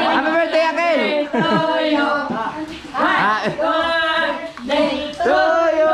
Happy birthday, Akil! Happy birthday to you!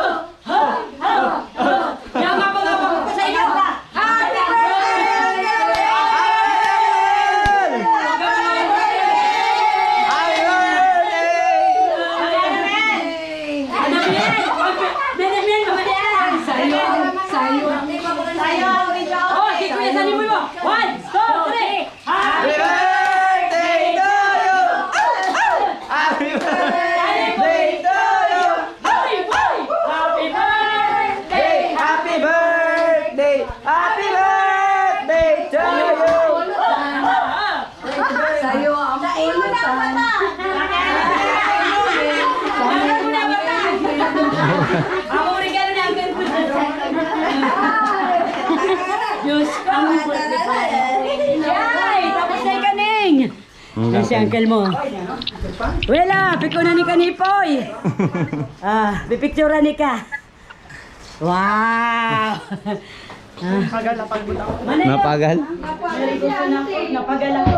Ako regalo na ang ganito. Diyos ko. Yay! Tapos na yung kaning. Yan si uncle mo. Wala, piko na ni kanipoy. Pipicturean ni ka. Wow! Napagal? Napagal ako.